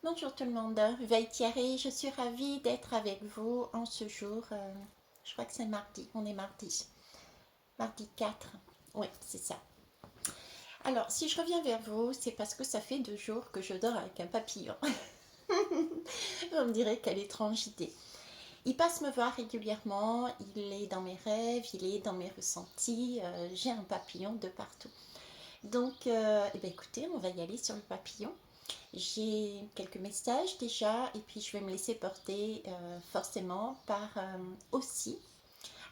Bonjour tout le monde, Veille Thierry, je suis ravie d'être avec vous en ce jour. Je crois que c'est mardi, on est mardi. Mardi 4. Oui, c'est ça. Alors, si je reviens vers vous, c'est parce que ça fait 2 jours que je dors avec un papillon. On me dirait quelle étrange idée. Il passe me voir régulièrement, il est dans mes rêves, il est dans mes ressentis. J'ai un papillon de partout. Donc, eh bien, écoutez, on va y aller sur le papillon. J'ai quelques messages déjà et puis je vais me laisser porter forcément par aussi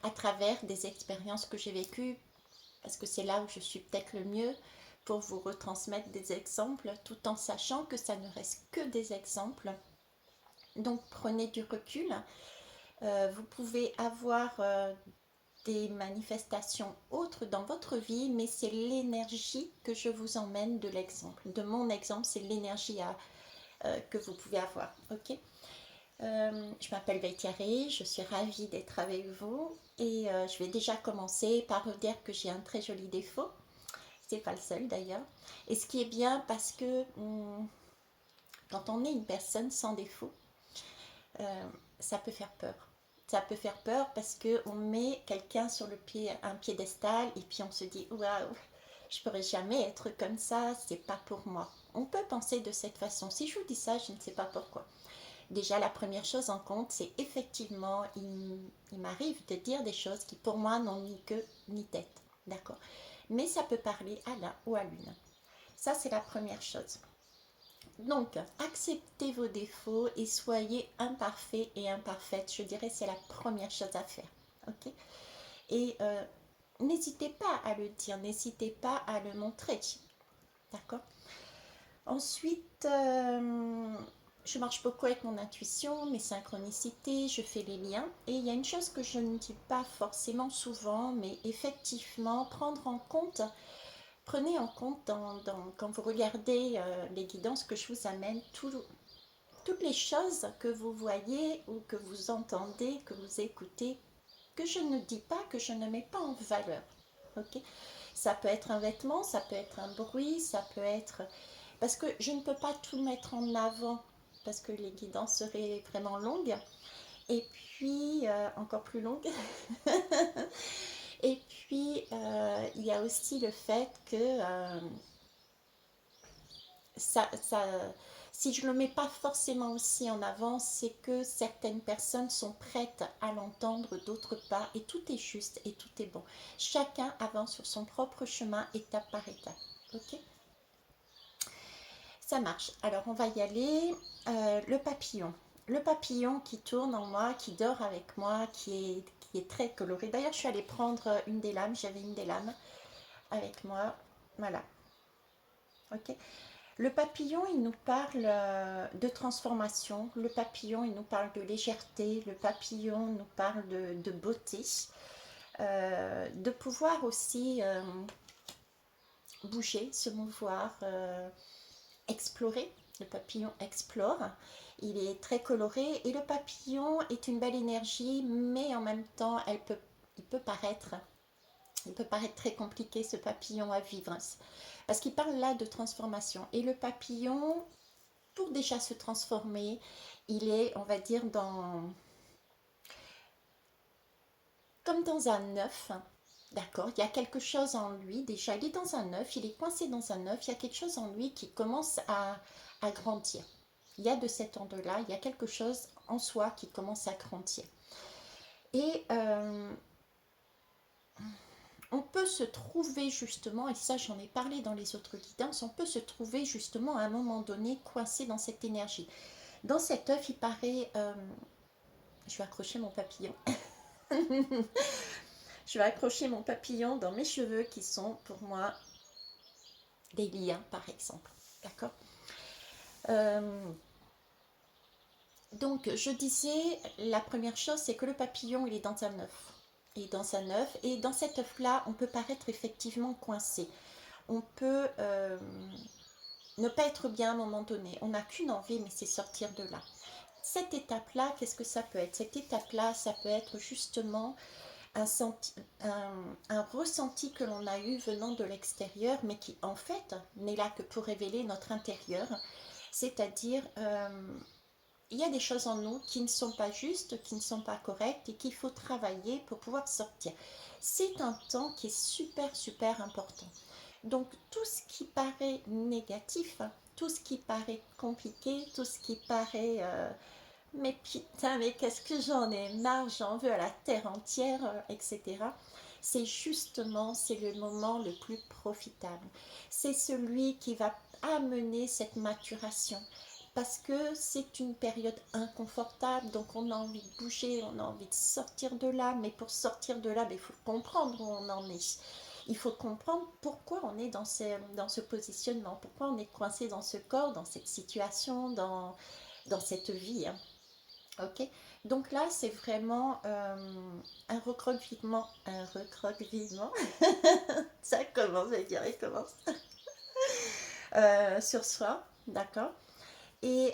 à travers des expériences que j'ai vécues parce que c'est là où je suis peut-être le mieux pour vous retransmettre des exemples tout en sachant que ça ne reste que des exemples. Donc prenez du recul. Vous pouvez avoir des manifestations autres dans votre vie, mais c'est l'énergie que je vous emmène de l'exemple. De mon exemple, c'est l'énergie que vous pouvez avoir. Ok. Je m'appelle Veitiaré, je suis ravie d'être avec vous et je vais déjà commencer par vous dire que j'ai un très joli défaut. C'est pas le seul d'ailleurs. Et ce qui est bien parce que quand on est une personne sans défaut, ça peut faire peur. Ça peut faire peur parce que on met quelqu'un sur un piédestal et puis on se dit waouh, je pourrais jamais être comme ça, c'est pas pour moi. On peut penser de cette façon. Si je vous dis ça, je ne sais pas pourquoi. Déjà, la première chose en compte, c'est effectivement, il m'arrive de dire des choses qui pour moi n'ont ni queue ni tête. D'accord. Mais ça peut parler à l'un ou à l'une. Ça, c'est la première chose. Donc, acceptez vos défauts et soyez imparfait et imparfaite. Je dirais c'est la première chose à faire. Ok. Et n'hésitez pas à le dire, n'hésitez pas à le montrer. D'accord. Ensuite, je marche beaucoup avec mon intuition, mes synchronicités, je fais les liens. Et il y a une chose que je ne dis pas forcément souvent, mais effectivement, prenez en compte quand vous regardez les guidances que je vous amène, toutes les choses que vous voyez ou que vous entendez, que vous écoutez, que je ne dis pas, que je ne mets pas en valeur. Ok. Ça peut être un vêtement, ça peut être un bruit, ça peut être parce que je ne peux pas tout mettre en avant parce que les guidances seraient vraiment longues et puis encore plus longues. Et puis il y a aussi le fait que ça, si je ne le mets pas forcément aussi en avant, c'est que certaines personnes sont prêtes à l'entendre, d'autres pas, et tout est juste et tout est bon. Chacun avance sur son propre chemin, étape par étape. Ok. Ça marche. Alors on va y aller. Le papillon. Le papillon qui tourne en moi, qui dort avec moi, qui est très coloré. D'ailleurs, je suis allée prendre une des lames. J'avais une des lames avec moi. Voilà. Ok. Le papillon, il nous parle de transformation. Le papillon, il nous parle de légèreté. Le papillon nous parle de beauté. De pouvoir aussi bouger, se mouvoir, explorer. Le papillon explore. Il est très coloré et le papillon est une belle énergie, mais en même temps, il peut paraître, très compliqué ce papillon à vivre. Parce qu'il parle là de transformation. Et le papillon, pour déjà se transformer, il est, on va dire, comme dans un œuf. D'accord, il y a quelque chose en lui, déjà il est dans un œuf, il est coincé dans un œuf, il y a quelque chose en lui qui commence à grandir. Il y a de cet ordre-là, il y a quelque chose en soi qui commence à grandir. Et on peut se trouver justement, et ça j'en ai parlé dans les autres guidances, on peut se trouver justement à un moment donné coincé dans cette énergie. Dans cet œuf, il paraît... je vais accrocher mon papillon. Je vais accrocher mon papillon dans mes cheveux qui sont pour moi des liens par exemple. D'accord. euh, Donc je disais, la première chose c'est que le papillon il est dans un œuf. Il est dans un œuf et dans cet œuf là on peut paraître effectivement coincé. On peut ne pas être bien à un moment donné. On n'a qu'une envie mais c'est sortir de là. Cette étape là, qu'est-ce que ça peut être? Cette étape là, ça peut être justement un, un ressenti que l'on a eu venant de l'extérieur, mais qui en fait n'est là que pour révéler notre intérieur. C'est-à-dire, il y a des choses en nous qui ne sont pas justes, qui ne sont pas correctes et qu'il faut travailler pour pouvoir sortir. C'est un temps qui est super, super important. Donc, tout ce qui paraît négatif, hein, tout ce qui paraît compliqué, tout ce qui paraît mais putain, mais qu'est-ce que j'en ai marre, j'en veux à la terre entière, etc. C'est justement, c'est le moment le plus profitable. C'est celui qui va amener cette maturation. Parce que c'est une période inconfortable, donc on a envie de bouger, on a envie de sortir de là, mais pour sortir de là, il faut comprendre où on en est. Il faut comprendre pourquoi on est dans ce positionnement, pourquoi on est coincé dans ce corps, dans cette situation, dans cette vie, hein. Ok, donc là c'est vraiment un recroquevillement, ça commence, je vais dire, il commence, sur soi, d'accord, et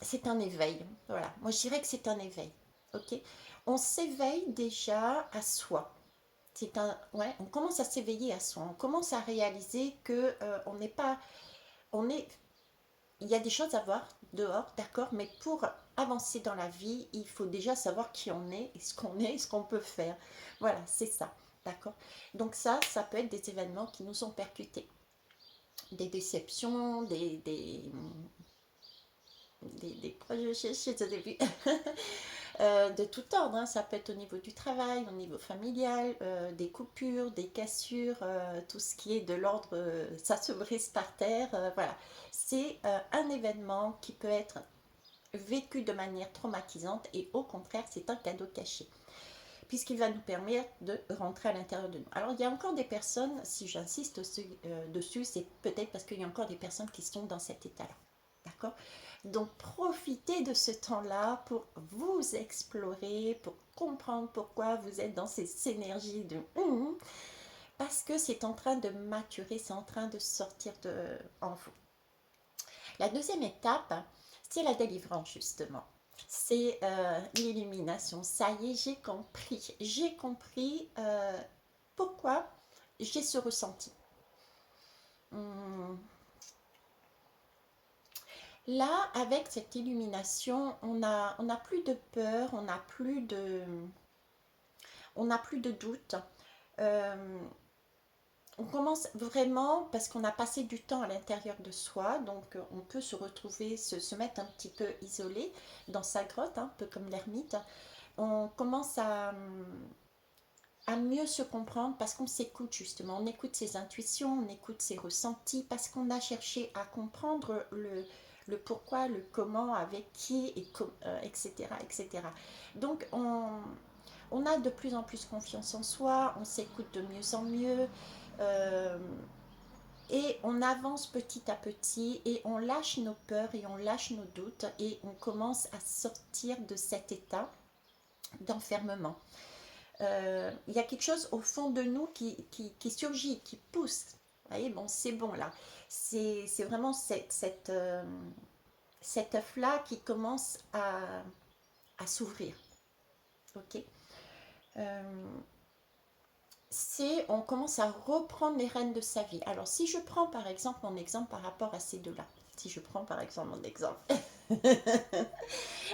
c'est un éveil, voilà, moi je dirais que c'est un éveil, ok, on s'éveille déjà à soi, ouais, on commence à s'éveiller à soi, on commence à réaliser que on n'est pas, on est il y a des choses à voir dehors, d'accord, mais pour avancer dans la vie, il faut déjà savoir qui on est, et ce qu'on peut faire. Voilà, c'est ça, d'accord. Donc ça peut être des événements qui nous ont percutés, des déceptions, des préjugés au début, de tout ordre, hein. Ça peut être au niveau du travail, au niveau familial, des coupures, des cassures, tout ce qui est de l'ordre, ça se brise par terre, voilà. C'est un événement qui peut être vécu de manière traumatisante et au contraire, c'est un cadeau caché puisqu'il va nous permettre de rentrer à l'intérieur de nous. Alors, il y a encore des personnes, si j'insiste dessus, c'est peut-être parce qu'il y a encore des personnes qui sont dans cet état-là. D'accord? Donc, profitez de ce temps-là pour vous explorer, pour comprendre pourquoi vous êtes dans ces énergies de parce que c'est en train de maturer, c'est en train de sortir en vous. La deuxième étape, c'est la délivrance, justement. C'est l'illumination. Ça y est, j'ai compris. J'ai compris pourquoi j'ai ce ressenti. Hum. Là, avec cette illumination, on a plus de peur, on n'a plus de doute. Euh, on commence vraiment, parce qu'on a passé du temps à l'intérieur de soi, donc on peut se retrouver, se mettre un petit peu isolé dans sa grotte, hein, un peu comme l'ermite. On commence à mieux se comprendre parce qu'on s'écoute justement, on écoute ses intuitions, on écoute ses ressentis, parce qu'on a cherché à comprendre le pourquoi, le comment, avec qui, etc., etc. Donc on a de plus en plus confiance en soi, on s'écoute de mieux en mieux, euh, et on avance petit à petit et on lâche nos peurs et on lâche nos doutes et on commence à sortir de cet état d'enfermement. Il y a quelque chose au fond de nous qui surgit, qui pousse. Vous voyez, bon, c'est bon là. C'est vraiment cet œuf-là qui commence à s'ouvrir. Ok. Euh, on commence à reprendre les rênes de sa vie. Alors, si je prends par exemple mon exemple par rapport à ces deux-là, si je prends par exemple mon exemple,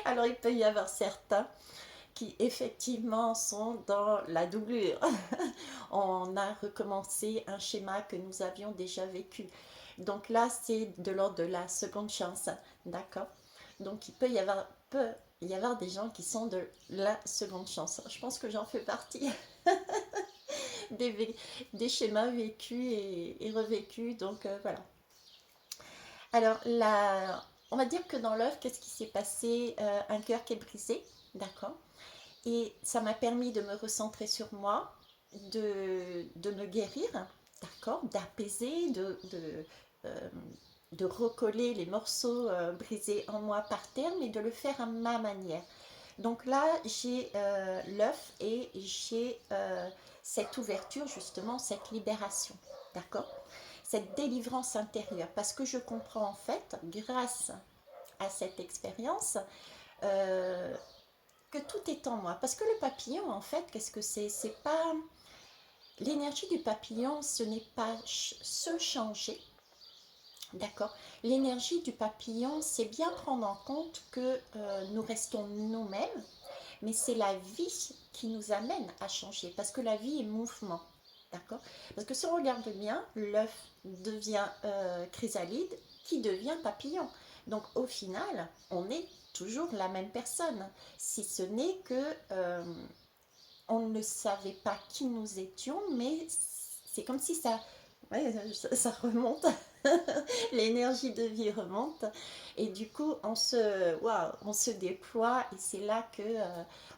alors il peut y avoir certains qui effectivement sont dans la doublure. On a recommencé un schéma que nous avions déjà vécu. Donc là, c'est de l'ordre de la seconde chance, d'accord. Donc il peut y avoir des gens qui sont de la seconde chance. Je pense que j'en fais partie. des, des schémas vécus et revécus. Donc voilà. Alors, on va dire que dans l'œuvre, qu'est-ce qui s'est passé? Un cœur qui est brisé, d'accord. Et ça m'a permis de me recentrer sur moi, de me guérir, d'accord, d'apaiser, euh, de recoller les morceaux brisés en moi par terre, mais de le faire à ma manière. Donc là, j'ai l'œuf et j'ai cette ouverture, justement, cette libération, d'accord, cette délivrance intérieure, parce que je comprends en fait, grâce à cette expérience, euh, que tout est en moi. Parce que le papillon, en fait, qu'est-ce que c'est? C'est pas l'énergie du papillon, ce n'est pas se changer, D'accord? L'énergie du papillon, c'est bien prendre en compte que nous restons nous-mêmes, mais c'est la vie qui nous amène à changer, parce que la vie est mouvement. D'accord? Parce que si on regarde bien, l'œuf devient chrysalide, qui devient papillon. Donc au final, on est toujours la même personne, si ce n'est que on ne savait pas qui nous étions, mais c'est comme si ça, ouais, ça remonte, l'énergie de vie remonte, et du coup waouh, on se déploie, et c'est là que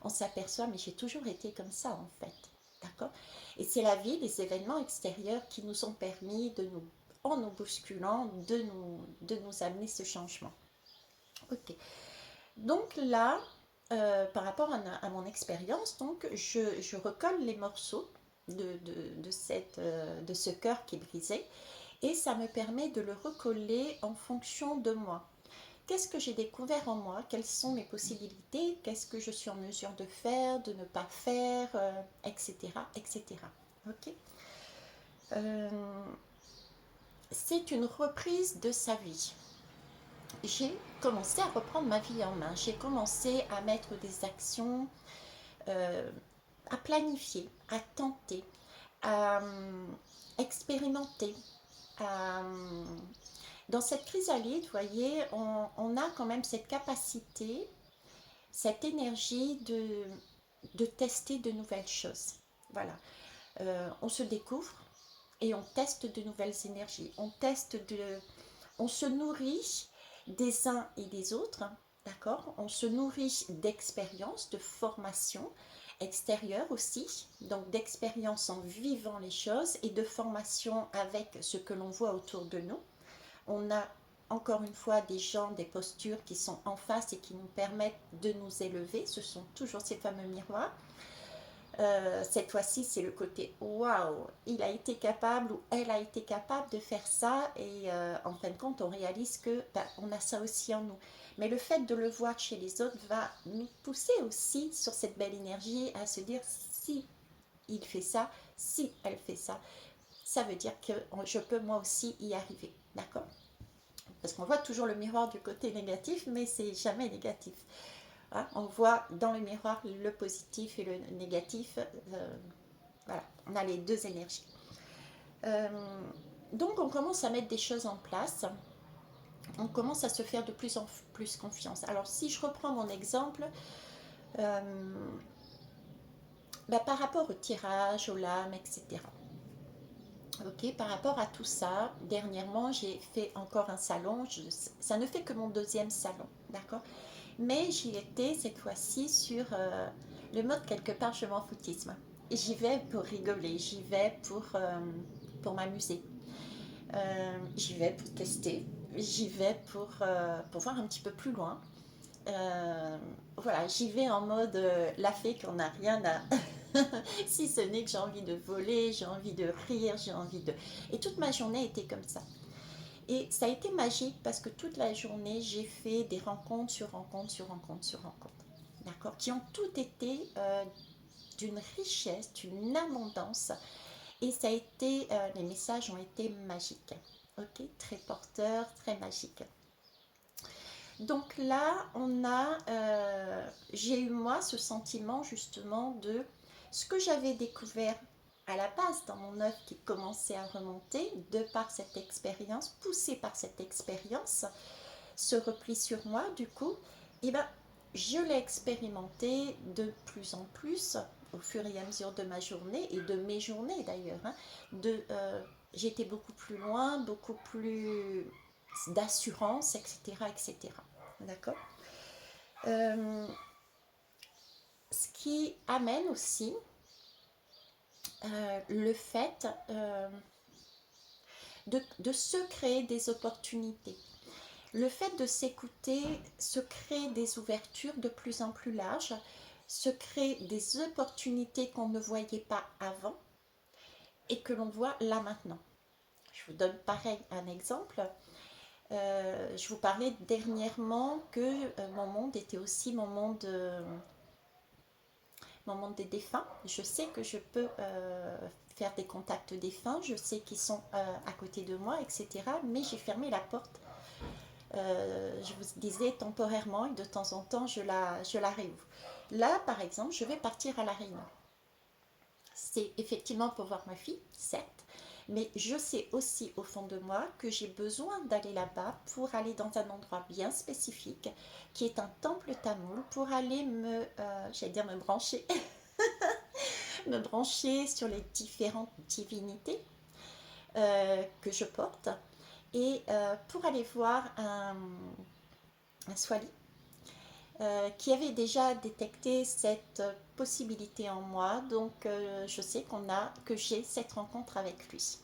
on s'aperçoit, mais j'ai toujours été comme ça en fait, d'accord? Et c'est la vie, les événements extérieurs qui nous ont permis de nous, en nous bousculant, de nous amener ce changement. Ok. Donc là, par rapport à mon expérience, donc je recolle les morceaux de ce cœur qui est brisé, et ça me permet de le recoller en fonction de moi. Qu'est-ce que j'ai découvert en moi? Quelles sont mes possibilités? Qu'est-ce que je suis en mesure de faire, de ne pas faire, etc., etc. Ok. Euh, c'est une reprise de sa vie. J'ai commencé à reprendre ma vie en main. J'ai commencé à mettre des actions, euh, à planifier, à tenter, à expérimenter. à, dans cette chrysalide, vous voyez, on a quand même cette capacité, cette énergie de tester de nouvelles choses. Voilà. On se découvre et on teste de nouvelles énergies. On se nourrit des uns et des autres, d'accord? On se nourrit d'expériences, de formations extérieures aussi, donc d'expériences en vivant les choses et de formation avec ce que l'on voit autour de nous. On a encore une fois des gens, des postures qui sont en face et qui nous permettent de nous élever. Ce sont toujours ces fameux miroirs. Cette fois-ci, c'est le côté waouh, il a été capable ou elle a été capable de faire ça, et en fin de compte, on réalise que on a ça aussi en nous. Mais le fait de le voir chez les autres va nous pousser aussi sur cette belle énergie à se dire, si il fait ça, si elle fait ça, ça veut dire que je peux moi aussi y arriver, d'accord? Parce qu'on voit toujours le miroir du côté négatif, mais c'est jamais négatif. Hein, on voit dans le miroir le positif et le négatif. Voilà, on a les deux énergies. Euh, donc on commence à mettre des choses en place. On commence à se faire de plus en plus confiance. Alors si je reprends mon exemple, euh, par rapport au tirage, aux lames, etc. Ok, par rapport à tout ça, dernièrement j'ai fait encore un salon. Ça ne fait que mon deuxième salon, d'accord? Mais j'y étais cette fois-ci sur le mode quelque part je m'en foutisme. J'y vais pour rigoler, j'y vais pour m'amuser, j'y vais pour tester, j'y vais pour voir un petit peu plus loin. Voilà, j'y vais en mode la fée qu'on n'a rien à... si ce n'est que j'ai envie de voler, j'ai envie de rire, j'ai envie de... Et toute ma journée était comme ça. Et ça a été magique parce que toute la journée, j'ai fait des rencontres sur rencontres sur rencontres sur rencontres. D'accord? Qui ont toutes été d'une richesse, d'une abondance. Et ça a été, les messages ont été magiques. Ok? Très porteurs, très magiques. Donc là, j'ai eu moi ce sentiment justement de ce que j'avais découvert à la base dans mon œuvre qui commençait à remonter de par cette expérience, poussée par cette expérience, ce repli sur moi du coup, et ben, je l'ai expérimenté de plus en plus au fur et à mesure de ma journée et de mes journées d'ailleurs. Hein, j'étais beaucoup plus loin, beaucoup plus d'assurance, etc., etc. D'accord. Euh, Ce qui amène aussi le fait de se créer des opportunités. Le fait de s'écouter se crée des ouvertures de plus en plus larges, se crée des opportunités qu'on ne voyait pas avant et que l'on voit là maintenant. Je vous donne pareil un exemple. Je vous parlais dernièrement que mon monde était aussi mon monde des défunts. Je sais que je peux faire des contacts défunts, je sais qu'ils sont à côté de moi, etc. Mais j'ai fermé la porte, je vous disais temporairement, et de temps en temps je la réouvre. Là, par exemple, je vais partir à La Réunion. C'est effectivement pour voir ma fille, certes, mais je sais aussi au fond de moi que j'ai besoin d'aller là-bas pour aller dans un endroit bien spécifique, qui est un temple tamoul, pour aller j'allais dire me brancher, me brancher sur les différentes divinités que je porte, et pour aller voir un swali qui avait déjà détecté cette possibilité en moi, donc je sais que j'ai cette rencontre avec lui.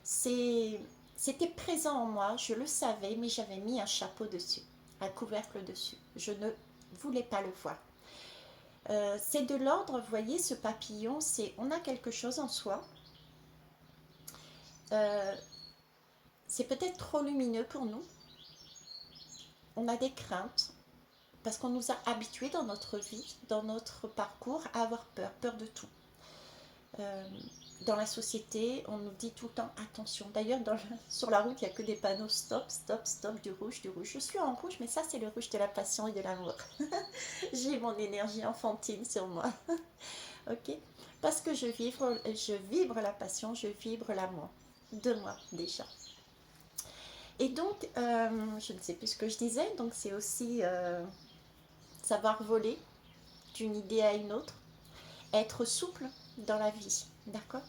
C'était présent en moi, je le savais, mais j'avais mis un chapeau dessus, un couvercle dessus. Je ne voulais pas le voir. C'est de l'ordre, vous voyez, ce papillon, on a quelque chose en soi. Euh, c'est peut-être trop lumineux pour nous. On a des craintes, parce qu'on nous a habitués dans notre vie, dans notre parcours, à avoir peur, peur de tout. Euh, dans la société, on nous dit tout le temps attention. D'ailleurs, sur la route, il n'y a que des panneaux stop, stop, stop, du rouge, du rouge. Je suis en rouge, mais ça, c'est le rouge de la passion et de l'amour. J'ai mon énergie enfantine sur moi. Ok. Parce que je vibre la passion, je vibre l'amour. De moi, déjà. Et donc, je ne sais plus ce que je disais, donc c'est aussi savoir voler d'une idée à une autre, être souple dans la vie, d'accord.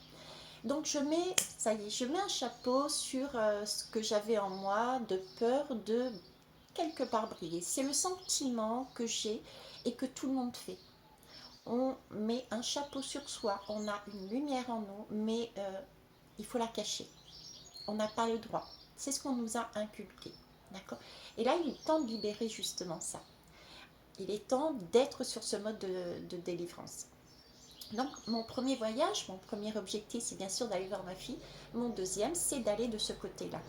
Donc ça y est, je mets un chapeau sur ce que j'avais en moi de peur de quelque part briller. C'est le sentiment que j'ai et que tout le monde fait. On met un chapeau sur soi, on a une lumière en nous, mais il faut la cacher. On n'a pas le droit. C'est ce qu'on nous a inculqué, d'accord. Et là, il est temps de libérer justement ça. Il est temps d'être sur ce mode de délivrance. Donc mon premier voyage, mon premier objectif, c'est bien sûr d'aller voir ma fille. Mon deuxième, c'est d'aller de ce côté-là.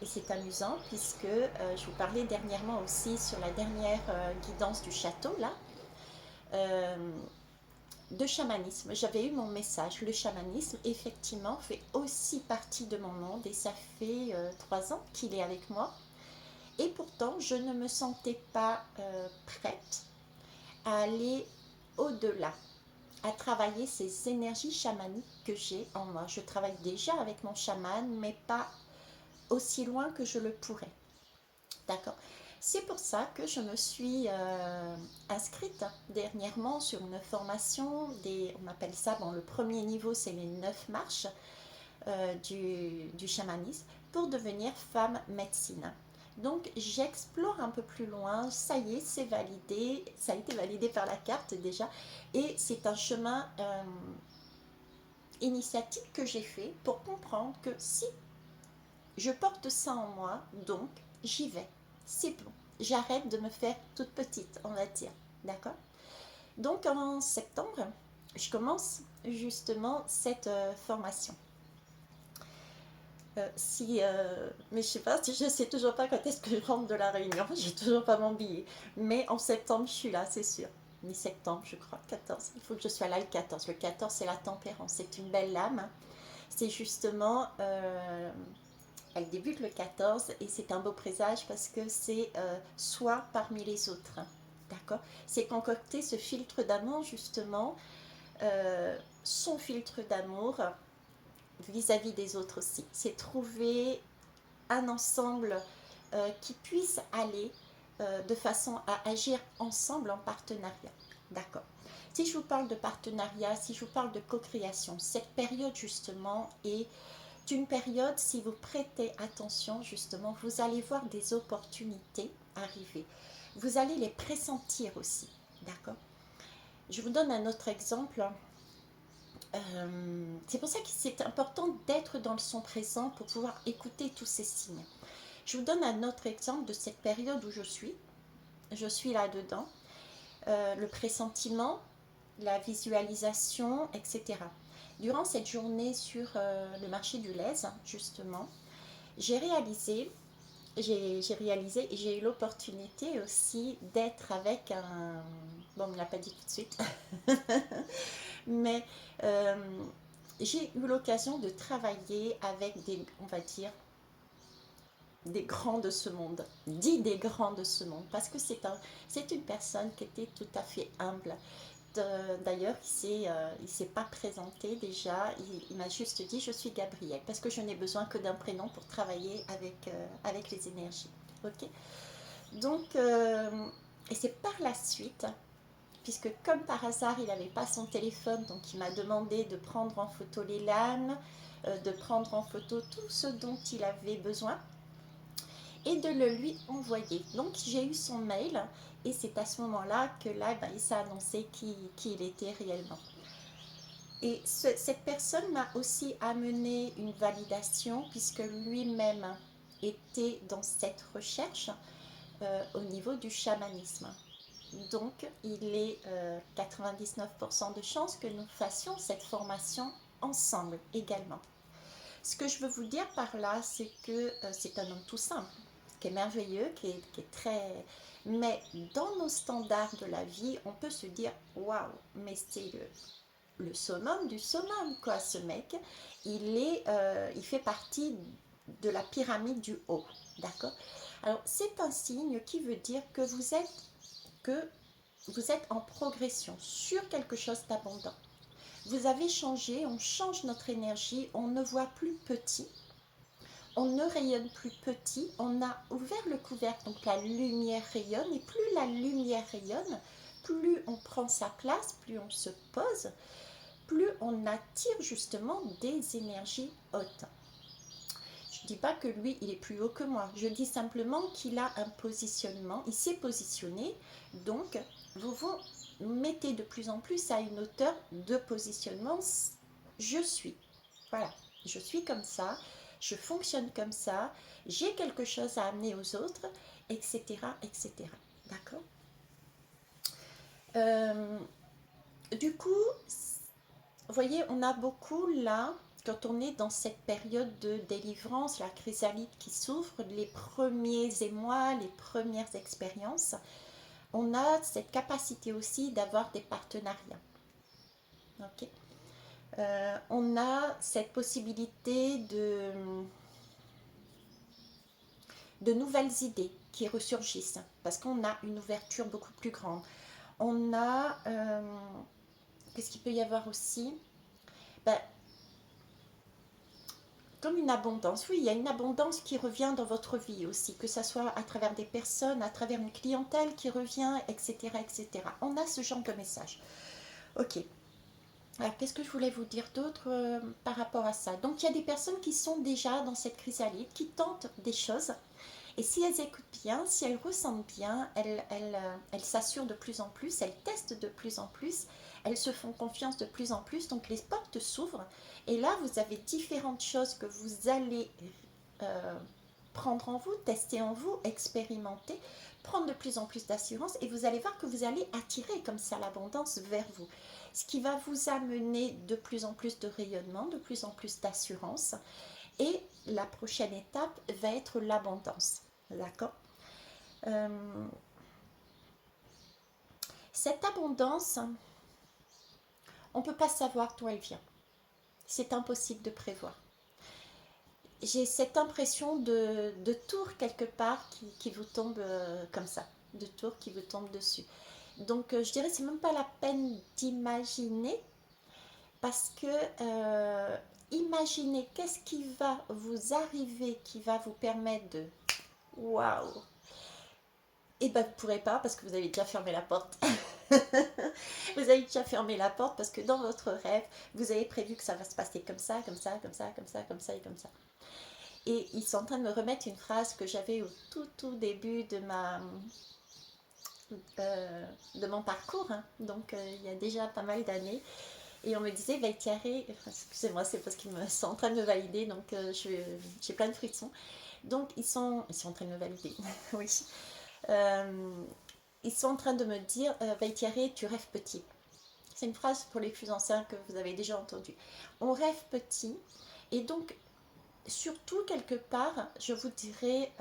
Et c'est amusant puisque je vous parlais dernièrement aussi sur la dernière guidance du château, là, euh, de chamanisme. J'avais eu mon message. Le chamanisme, effectivement, fait aussi partie de mon monde et ça fait 3 ans qu'il est avec moi. Et pourtant, je ne me sentais pas prête à aller au-delà, à travailler ces énergies chamaniques que j'ai en moi. Je travaille déjà avec mon chaman, mais pas aussi loin que je le pourrais. D'accord. C'est pour ça que je me suis inscrite dernièrement sur une formation, on appelle ça, bon, le premier niveau, c'est les 9 marches du chamanisme, pour devenir femme médecine. Donc j'explore un peu plus loin, ça y est, c'est validé, ça a été validé par la carte déjà, et c'est un chemin initiatique que j'ai fait pour comprendre que si je porte ça en moi, donc j'y vais, c'est bon, j'arrête de me faire toute petite, on va dire, d'accord. Donc en septembre, je commence justement cette formation. Mais je sais pas, je sais toujours pas quand est-ce que je rentre de la Réunion, j'ai toujours pas mon billet. Mais en septembre, je suis là, c'est sûr. Mi-septembre, je crois, 14. Il faut que je sois là le 14. Le 14, c'est la tempérance, c'est une belle lame. C'est justement, elle débute le 14 et c'est un beau présage parce que c'est soi parmi les autres. D'accord. C'est concocter ce filtre d'amour, justement, son filtre d'amour vis-à-vis des autres aussi. C'est trouver un ensemble qui puisse aller de façon à agir ensemble en partenariat. D'accord. Si je vous parle de partenariat, si je vous parle de co-création, cette période justement est une période, si vous prêtez attention justement, vous allez voir des opportunités arriver. Vous allez les pressentir aussi. D'accord. Je vous donne un autre exemple. C'est pour ça que c'est important d'être dans le son présent pour pouvoir écouter tous ces signes. Je vous donne un autre exemple de cette période où je suis. Je suis là-dedans. Le pressentiment, la visualisation, etc. Durant cette journée sur le marché du Lez, justement, j'ai réalisé et j'ai eu l'opportunité aussi d'être avec un... Bon, on ne me l'a pas dit tout de suite. Mais j'ai eu l'occasion de travailler avec des, on va dire, des grands de ce monde, dit des grands de ce monde, parce que c'est une personne qui était tout à fait humble. D'ailleurs, il s'est pas présenté déjà, il m'a juste dit je suis Gabriel, parce que je n'ai besoin que d'un prénom pour travailler avec les énergies. Ok. Donc, et c'est par la suite, puisque comme par hasard, il n'avait pas son téléphone, donc il m'a demandé de prendre en photo les lames, de prendre en photo tout ce dont il avait besoin et de le lui envoyer. Donc j'ai eu son mail et c'est à ce moment-là que là, ben, il s'est annoncé qui il était réellement. Et cette personne m'a aussi amené une validation puisque lui-même était dans cette recherche au niveau du chamanisme. Donc il est 99% de chances que nous fassions cette formation ensemble également. Ce que je veux vous dire par là, c'est que c'est un homme tout simple, qui est merveilleux, qui est très... Mais dans nos standards de la vie, on peut se dire, waouh, mais c'est le summum du summum, quoi, ce mec. Il fait partie de la pyramide du haut, d'accord. Alors, c'est un signe qui veut dire que vous êtes en progression sur quelque chose d'abondant. Vous avez changé, on change notre énergie, on ne voit plus petit, on ne rayonne plus petit, on a ouvert le couvercle, donc la lumière rayonne, et plus la lumière rayonne, plus on prend sa place, plus on se pose, plus on attire justement des énergies hautes. Je ne dis pas que lui, il est plus haut que moi, je dis simplement qu'il a un positionnement, il s'est positionné, donc vous vous mettez de plus en plus à une hauteur de positionnement, je suis, voilà, je suis comme ça, je fonctionne comme ça, j'ai quelque chose à amener aux autres, etc. etc. D'accord. euh, Du coup, vous voyez, on a beaucoup là, quand on est dans cette période de délivrance, la chrysalide qui souffre, les premiers émois, les premières expériences, on a cette capacité aussi d'avoir des partenariats. Ok. On a cette possibilité de nouvelles idées qui ressurgissent parce qu'on a une ouverture beaucoup plus grande. On a, qu'est-ce qu'il peut y avoir aussi, ben, comme une abondance. Oui, il y a une abondance qui revient dans votre vie aussi, que ce soit à travers des personnes, à travers une clientèle qui revient, etc. etc. On a ce genre de message. Ok. Alors, qu'est-ce que je voulais vous dire d'autre par rapport à ça? Donc, il y a des personnes qui sont déjà dans cette chrysalide, qui tentent des choses. Et si elles écoutent bien, si elles ressentent bien, elles s'assurent de plus en plus, elles testent de plus en plus, elles se font confiance de plus en plus, donc les portes s'ouvrent. Et là, vous avez différentes choses que vous allez euh, prendre en vous, tester en vous, expérimenter, prendre de plus en plus d'assurance et vous allez voir que vous allez attirer comme ça l'abondance vers vous. Ce qui va vous amener de plus en plus de rayonnement, de plus en plus d'assurance. Et la prochaine étape va être l'abondance. D'accord. euh, Cette abondance, on ne peut pas savoir d'où elle vient. C'est impossible de prévoir. J'ai cette impression de tour quelque part qui vous tombe comme ça. De tour qui vous tombe dessus. Donc je dirais c'est même pas la peine d'imaginer parce que imaginez qu'est-ce qui va vous arriver qui va vous permettre de waouh. Et ben vous ne pourrez pas parce que vous avez déjà fermé la porte. Vous avez déjà fermé la porte parce que dans votre rêve, vous avez prévu que ça va se passer comme ça, comme ça, comme ça, comme ça, comme ça et comme ça. Et ils sont en train de me remettre une phrase que j'avais au tout début de mon parcours, hein. Donc il y a déjà pas mal d'années. Et on me disait, Vaitiaré, excusez-moi, c'est parce qu'ils sont en train de me valider, donc j'ai plein de frissons. Donc ils sont en train de me valider, oui. Euh, Ils sont en train de me dire, Vaitiaré, tu rêves petit. C'est une phrase pour les plus anciens que vous avez déjà entendue. On rêve petit, et donc surtout quelque part, je vous dirais,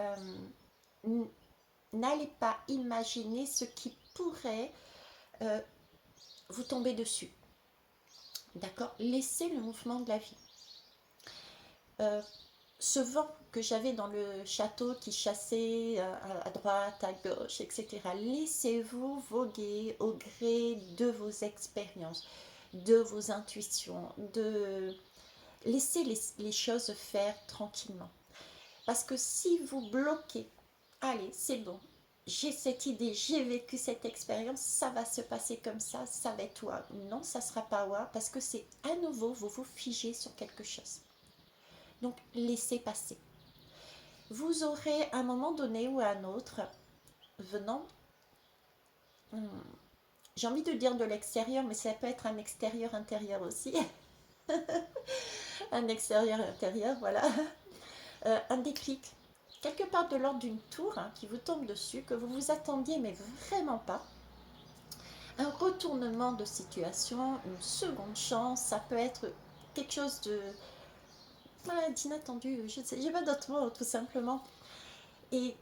n'allez pas imaginer ce qui pourrait euh, vous tomber dessus. D'accord? Laissez le mouvement de la vie. Ce vent que j'avais dans le château qui chassait à droite, à gauche, etc. Laissez-vous voguer au gré de vos expériences, de vos intuitions, de laissez les choses faire tranquillement. Parce que si vous bloquez, allez, c'est bon, j'ai cette idée, j'ai vécu cette expérience, ça va se passer comme ça va être ouah. Non, ça ne sera pas ouah, parce que c'est à nouveau, vous vous figez sur quelque chose. Donc, laissez passer. Vous aurez à un moment donné ou à un autre, venant, j'ai envie de dire de l'extérieur, mais ça peut être un extérieur intérieur aussi, un extérieur intérieur, voilà, un déclic, quelque part de l'ordre d'une tour qui vous tombe dessus, que vous vous attendiez mais vraiment pas, un retournement de situation, une seconde chance, ça peut être quelque chose de d'inattendu, je sais, j'ai pas d'autre mot, tout simplement, et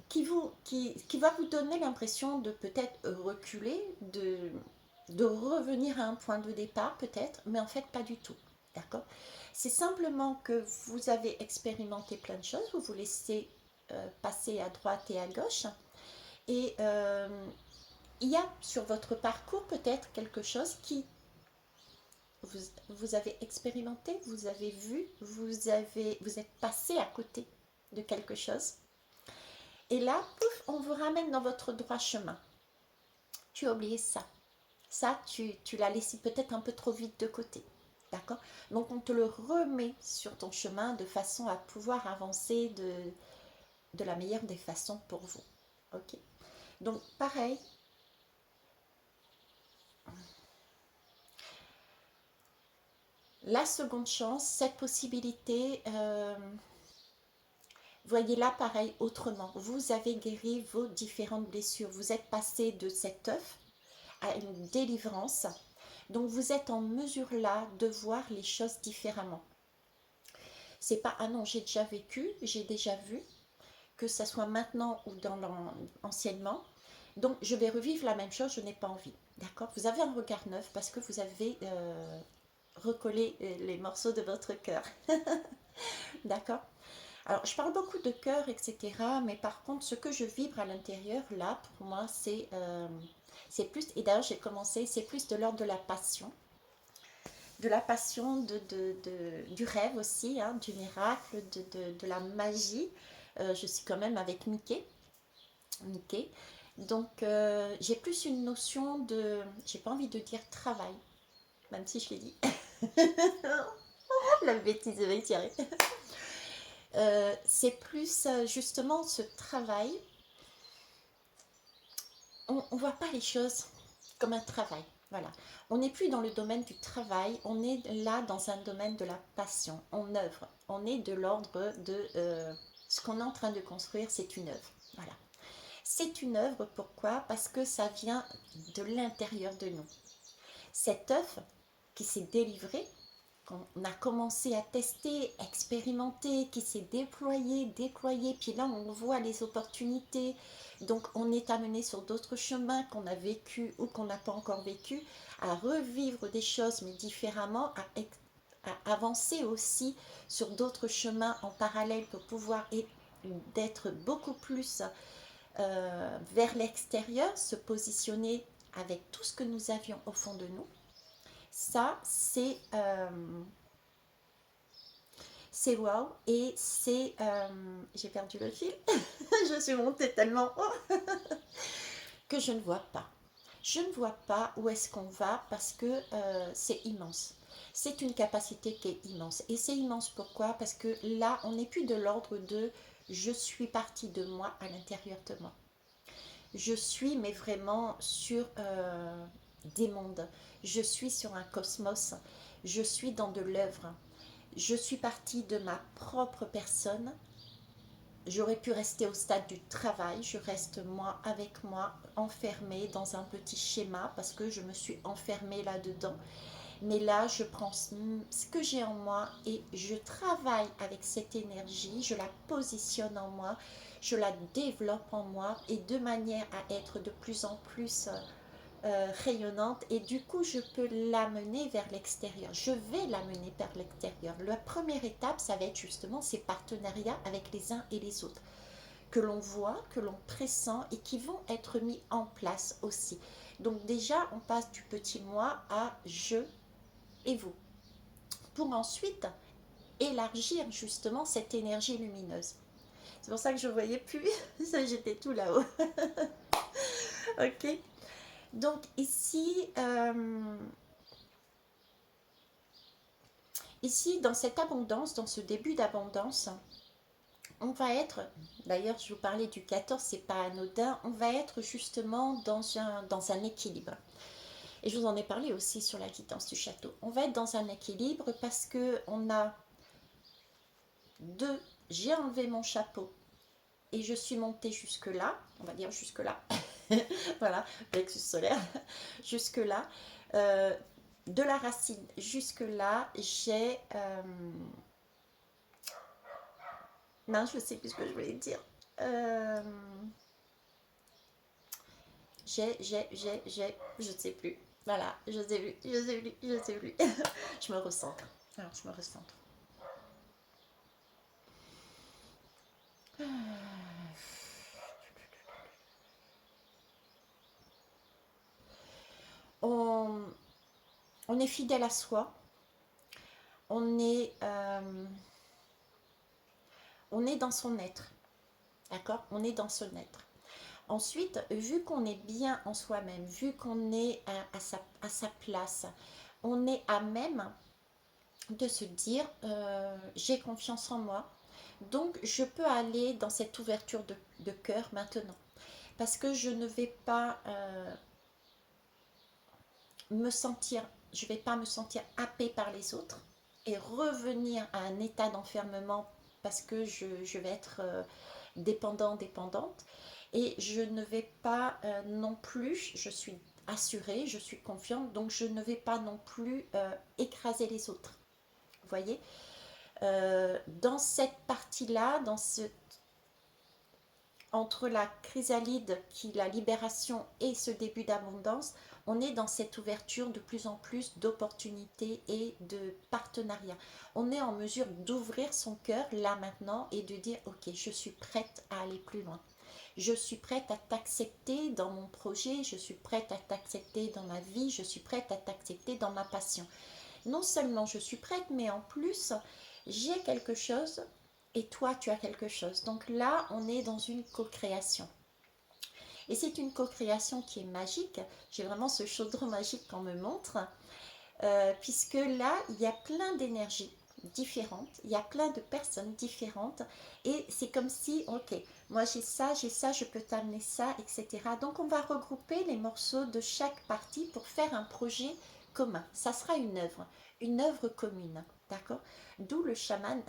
qui va vous donner l'impression de peut-être reculer, de revenir à un point de départ peut-être, mais en fait pas du tout. D'accord? C'est simplement que vous avez expérimenté plein de choses, vous vous laissez passer à droite et à gauche, et il y a sur votre parcours peut-être quelque chose qui vous avez expérimenté, vous avez vu, vous êtes passé à côté de quelque chose. Et là, pouf, on vous ramène dans votre droit chemin. Tu as oublié ça. Ça, tu l'as laissé peut-être un peu trop vite de côté. D'accord? Donc, on te le remet sur ton chemin de façon à pouvoir avancer de la meilleure des façons pour vous. Ok? Donc, pareil, la seconde chance, cette possibilité, voyez-la pareil autrement. Vous avez guéri vos différentes blessures. Vous êtes passé de cet œuf à une délivrance. Donc vous êtes en mesure là de voir les choses différemment. C'est pas ah non, j'ai déjà vécu, j'ai déjà vu, que ça soit maintenant ou dans anciennement. Donc je vais revivre la même chose, je n'ai pas envie. D'accord? Vous avez un regard neuf parce que vous avez recollé les morceaux de votre cœur. D'accord? Alors, je parle beaucoup de cœur, etc. Mais par contre, ce que je vibre à l'intérieur, là, pour moi, c'est plus, et d'ailleurs j'ai commencé, c'est plus de l'ordre de la passion, du rêve aussi, hein, du miracle, de la magie. Je suis quand même avec Mickey. Mickey. Donc, j'ai plus une notion de, j'ai pas envie de dire travail, même si je l'ai dit. La bêtise de Thierry. C'est plus justement ce travail. On ne voit pas les choses comme un travail. Voilà. On n'est plus dans le domaine du travail, on est là dans un domaine de la passion. On œuvre. On est de l'ordre de ce qu'on est en train de construire, c'est une œuvre. Voilà. C'est une œuvre, pourquoi? Parce que ça vient de l'intérieur de nous. Cette œuvre qui s'est délivrée, qu'on a commencé à tester, expérimenter, qui s'est déployé, puis là on voit les opportunités, donc on est amené sur d'autres chemins qu'on a vécu ou qu'on n'a pas encore vécu, à revivre des choses mais différemment, à avancer aussi sur d'autres chemins en parallèle pour pouvoir d'être beaucoup plus vers l'extérieur, se positionner avec tout ce que nous avions au fond de nous. Ça, c'est wow et c'est... j'ai perdu le fil, je suis montée tellement haut que je ne vois pas. Je ne vois pas où est-ce qu'on va parce que c'est immense. C'est une capacité qui est immense. Et c'est immense pourquoi? Parce que là, on n'est plus de l'ordre de je suis partie de moi à l'intérieur de moi. Je suis, mais vraiment sur des mondes. Je suis sur un cosmos. Je suis dans de l'œuvre. Je suis partie de ma propre personne. J'aurais pu rester au stade du travail. Je reste moi avec moi, enfermée dans un petit schéma parce que je me suis enfermée là-dedans. Mais là, je prends ce que j'ai en moi et je travaille avec cette énergie, je la positionne en moi, je la développe en moi et de manière à être de plus en plus rayonnante, et du coup je peux l'amener vers l'extérieur, je vais l'amener vers l'extérieur. La première étape, ça va être justement ces partenariats avec les uns et les autres, que l'on voit, que l'on pressent et qui vont être mis en place aussi. Donc déjà on passe du petit moi à je et vous, pour ensuite élargir justement cette énergie lumineuse. C'est pour ça que je ne voyais plus, j'étais tout là-haut. Ok. Donc ici, dans cette abondance, dans ce début d'abondance, on va être, d'ailleurs je vous parlais du 14, c'est pas anodin, on va être justement dans un équilibre. Et je vous en ai parlé aussi sur la guidance du château. On va être dans un équilibre parce que on a deux, j'ai enlevé mon chapeau et je suis montée jusque là, on va dire jusque là, voilà, plexus solaire, jusque là, de la racine jusque là, j'ai non, je sais plus ce que je voulais dire. Euh, je ne sais plus. Voilà, je sais plus, je sais plus, je sais plus. Je me recentre. Alors, je me recentre. On, on est fidèle à soi. On est, euh, on est dans son être. D'accord. On est dans son être. Ensuite, vu qu'on est bien en soi-même, vu qu'on est à sa place, on est à même de se dire j'ai confiance en moi, donc je peux aller dans cette ouverture de cœur maintenant, parce que je ne vais pas me sentir, je vais pas me sentir happée par les autres et revenir à un état d'enfermement parce que je vais être dépendant, dépendante, et je ne vais pas non plus, je suis assurée, je suis confiante, donc je ne vais pas non plus écraser les autres. Vous voyez, dans cette partie-là, entre la chrysalide, la libération, et ce début d'abondance, on est dans cette ouverture de plus en plus d'opportunités et de partenariats. On est en mesure d'ouvrir son cœur là maintenant et de dire ok, je suis prête à aller plus loin. Je suis prête à t'accepter dans mon projet, je suis prête à t'accepter dans ma vie, je suis prête à t'accepter dans ma passion. Non seulement je suis prête, mais en plus, j'ai quelque chose et toi, tu as quelque chose. Donc là, on est dans une co-création. Et c'est une co-création qui est magique. J'ai vraiment ce chaudron magique qu'on me montre, puisque là, il y a plein d'énergies différentes, il y a plein de personnes différentes, et c'est comme si, ok, moi j'ai ça, je peux t'amener ça, etc. Donc on va regrouper les morceaux de chaque partie pour faire un projet commun. Ça sera une œuvre commune, d'accord? D'où le chaman,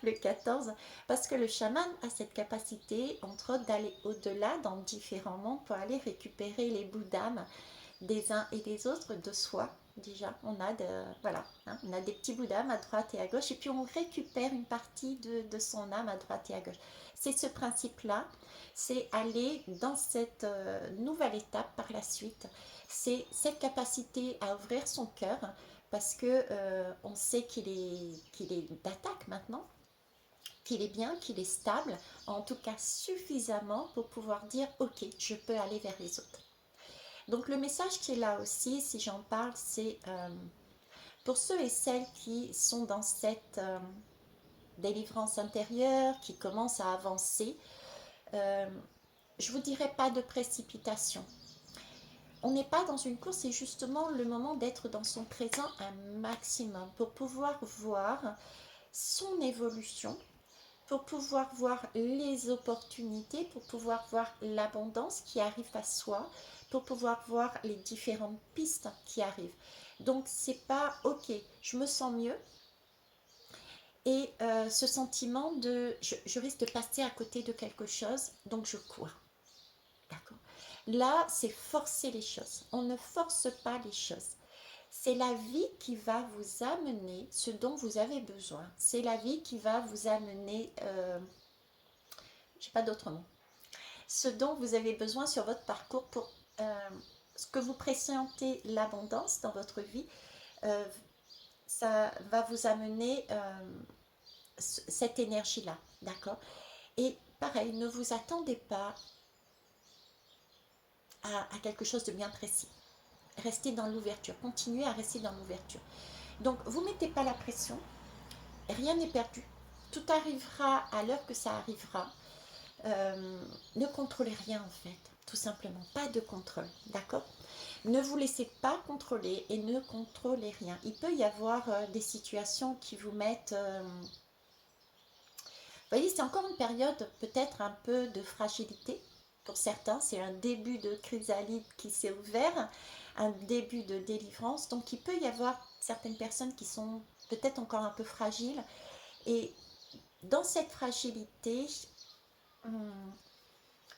le 14, parce que le chaman a cette capacité, entre autres, d'aller au-delà dans différents mondes pour aller récupérer les bouts d'âme des uns et des autres, de soi. Déjà, on a voilà, hein, on a des petits bouts d'âme à droite et à gauche, et puis on récupère une partie de son âme à droite et à gauche. C'est ce principe-là, c'est aller dans cette nouvelle étape par la suite. C'est cette capacité à ouvrir son cœur, parce que on sait qu'il est d'attaque maintenant, qu'il est bien, qu'il est stable, en tout cas suffisamment pour pouvoir dire ok, je peux aller vers les autres. Donc le message qui est là aussi, si j'en parle, c'est pour ceux et celles qui sont dans cette délivrance intérieure, qui commencent à avancer, euh, je ne vous dirais pas de précipitation. On n'est pas dans une course, c'est justement le moment d'être dans son présent un maximum pour pouvoir voir son évolution, pour pouvoir voir les opportunités, pour pouvoir voir l'abondance qui arrive à soi, pour pouvoir voir les différentes pistes qui arrivent. Donc c'est pas ok, je me sens mieux, et ce sentiment de je risque de passer à côté de quelque chose, donc je cours. D'accord. Là, c'est forcer les choses. On ne force pas les choses. C'est la vie qui va vous amener ce dont vous avez besoin. C'est la vie qui va vous amener, je n'ai pas d'autre mot, ce dont vous avez besoin sur votre parcours pour ce que vous pressentez l'abondance dans votre vie, euh, ça va vous amener cette énergie-là, d'accord? Et pareil, ne vous attendez pas à quelque chose de bien précis. Restez dans l'ouverture, continuez à rester dans l'ouverture. Donc, vous ne mettez pas la pression, rien n'est perdu. Tout arrivera à l'heure que ça arrivera. Ne contrôlez rien en fait, tout simplement, pas de contrôle, d'accord? Ne vous laissez pas contrôler et ne contrôlez rien. Il peut y avoir des situations qui vous mettent... vous voyez, c'est encore une période peut-être un peu de fragilité. Pour certains, c'est un début de chrysalide qui s'est ouvert, un début de délivrance. Donc il peut y avoir certaines personnes qui sont peut-être encore un peu fragiles. Et dans cette fragilité,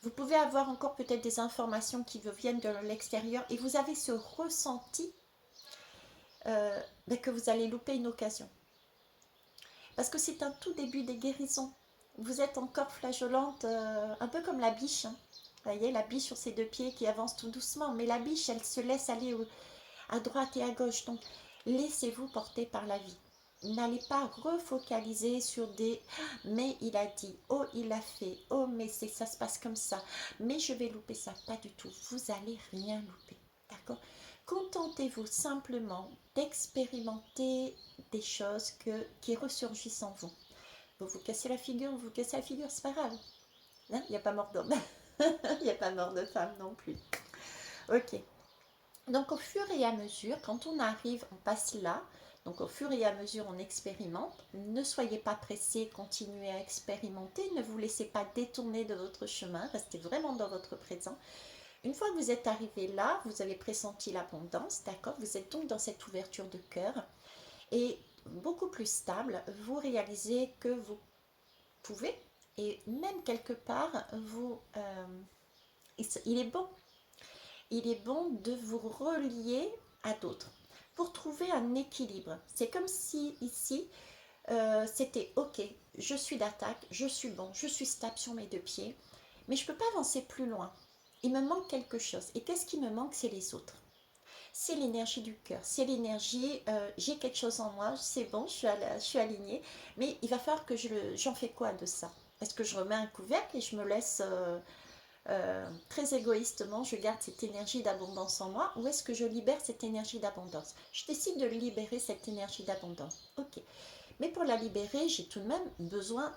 vous pouvez avoir encore peut-être des informations qui vous viennent de l'extérieur et vous avez ce ressenti que vous allez louper une occasion. Parce que c'est un tout début des guérisons. Vous êtes encore flageolante, un peu comme la biche. Hein. Vous voyez, la biche sur ses deux pieds qui avance tout doucement. Mais la biche, elle se laisse aller à droite et à gauche. Donc, laissez-vous porter par la vie. N'allez pas refocaliser sur des mais il a dit, oh il a fait, oh mais ça se passe comme ça, mais je vais louper ça. Pas du tout, vous allez rien louper, d'accord? Contentez-vous simplement d'expérimenter des choses qui ressurgissent en vous. Vous vous cassez la figure, vous cassez la figure, c'est pas grave. Il n'y a pas mort d'homme, il n'y a pas mort de femme non plus. Ok. Donc au fur et à mesure, quand on arrive, on passe là. Donc au fur et à mesure, on expérimente. Ne soyez pas pressés, continuez à expérimenter. Ne vous laissez pas détourner de votre chemin. Restez vraiment dans votre présent. Une fois que vous êtes arrivé là, vous avez pressenti l'abondance, d'accord? Vous êtes donc dans cette ouverture de cœur. Et beaucoup plus stable, vous réalisez que vous pouvez, et même quelque part, il est bon de vous relier à d'autres pour trouver un équilibre. C'est comme si ici, c'était ok, je suis d'attaque, je suis bon, je suis stable sur mes deux pieds, mais je ne peux pas avancer plus loin. Il me manque quelque chose. Et qu'est-ce qui me manque? C'est les autres. C'est l'énergie du cœur, c'est l'énergie, j'ai quelque chose en moi, c'est bon, je suis alignée, mais il va falloir que j'en fais quoi de ça? Est-ce que je remets un couvercle et je me laisse très égoïstement, je garde cette énergie d'abondance en moi, ou est-ce que je libère cette énergie d'abondance? Je décide de libérer cette énergie d'abondance. Ok. Mais pour la libérer, j'ai tout de même besoin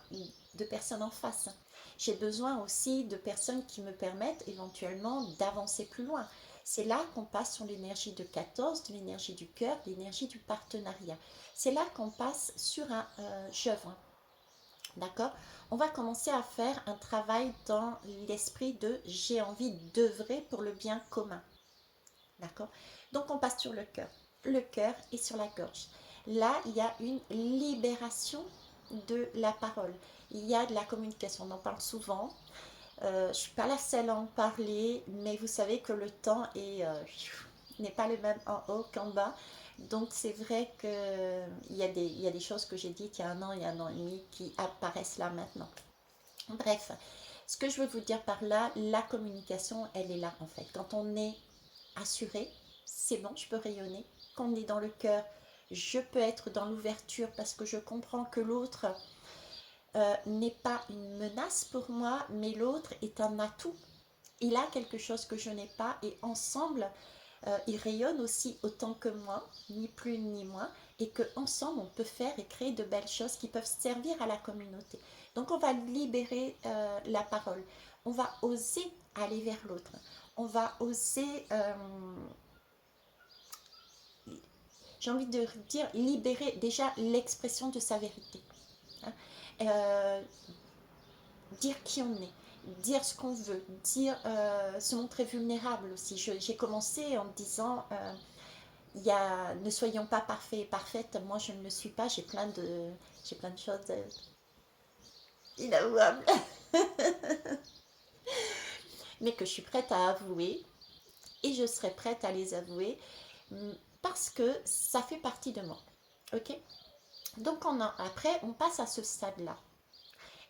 de personnes en face. J'ai besoin aussi de personnes qui me permettent éventuellement d'avancer plus loin. C'est là qu'on passe sur l'énergie de 14, de l'énergie du cœur, de l'énergie du partenariat. C'est là qu'on passe sur un j'œuvre. D'accord? On va commencer à faire un travail dans l'esprit de j'ai envie d'œuvrer pour le bien commun. D'accord? Donc on passe sur le cœur et sur la gorge. Là, il y a une libération de la parole. Il y a de la communication. On en parle souvent. Je ne suis pas la seule à en parler, mais vous savez que le temps n'est pas le même en haut qu'en bas. Donc c'est vrai qu'il y a des choses que j'ai dites il y a un an et demi qui apparaissent là maintenant. Bref, ce que je veux vous dire par là, la communication, elle est là en fait. Quand on est assuré, c'est bon, je peux rayonner. Quand on est dans le cœur, je peux être dans l'ouverture parce que je comprends que l'autre n'est pas une menace pour moi, mais l'autre est un atout. Il a quelque chose que je n'ai pas et ensemble, il rayonne aussi autant que moi, ni plus ni moins, et qu'ensemble, on peut faire et créer de belles choses qui peuvent servir à la communauté. Donc, on va libérer la parole. On va oser aller vers l'autre. On va oser, j'ai envie de dire, libérer déjà l'expression de sa vérité. Hein. Dire qui on est, dire ce qu'on veut, dire se montrer vulnérable aussi. J'ai commencé en me disant ne soyons pas parfaits et parfaites. Moi, je ne le suis pas. J'ai plein de choses inavouables, mais que je suis prête à avouer et je serai prête à les avouer parce que ça fait partie de moi. Ok? Donc après, on passe à ce stade-là.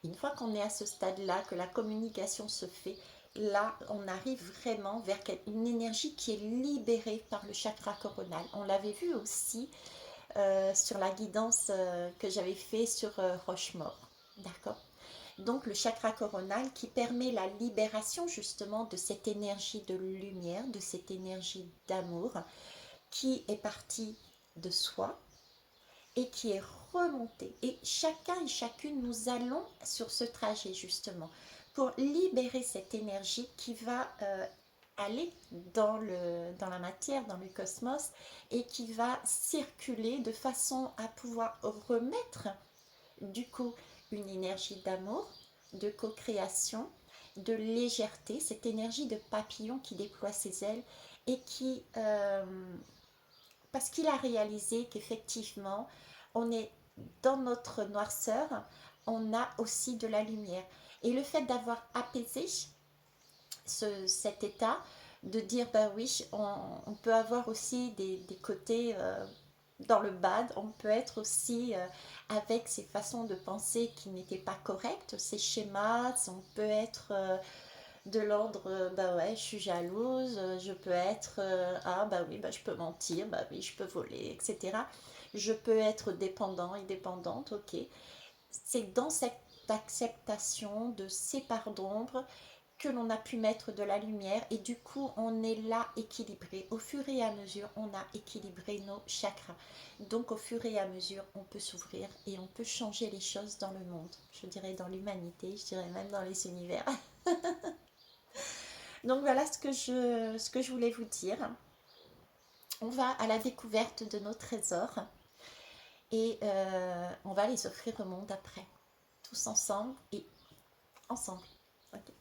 Une fois qu'on est à ce stade-là, que la communication se fait, là, on arrive vraiment vers une énergie qui est libérée par le chakra coronal. On l'avait vu aussi sur la guidance que j'avais fait sur Rochemort. D'accord? Donc le chakra coronal qui permet la libération justement de cette énergie de lumière, de cette énergie d'amour qui est partie de soi et qui est remontée. Et chacun et chacune, nous allons sur ce trajet justement pour libérer cette énergie qui va aller dans la matière, dans le cosmos, et qui va circuler de façon à pouvoir remettre du coup une énergie d'amour, de co-création, de légèreté, cette énergie de papillon qui déploie ses ailes et qui, parce qu'il a réalisé qu'effectivement, on est dans notre noirceur, on a aussi de la lumière. Et le fait d'avoir apaisé cet état, de dire bah oui, on peut avoir aussi des côtés dans le bad, on peut être aussi avec ces façons de penser qui n'étaient pas correctes, ces schémas, on peut être de l'ordre bah ouais, je suis jalouse, je peux être ah bah oui, bah je peux mentir, bah oui, je peux voler, etc. Je peux être dépendant et dépendante, ok. C'est dans cette acceptation de ces parts d'ombre que l'on a pu mettre de la lumière et du coup on est là équilibré. Au fur et à mesure on a équilibré nos chakras. Donc au fur et à mesure on peut s'ouvrir et on peut changer les choses dans le monde. Je dirais dans l'humanité, je dirais même dans les univers. Donc voilà ce que je voulais vous dire. On va à la découverte de nos trésors et on va les offrir au monde après. Tous ensemble et ensemble. Okay.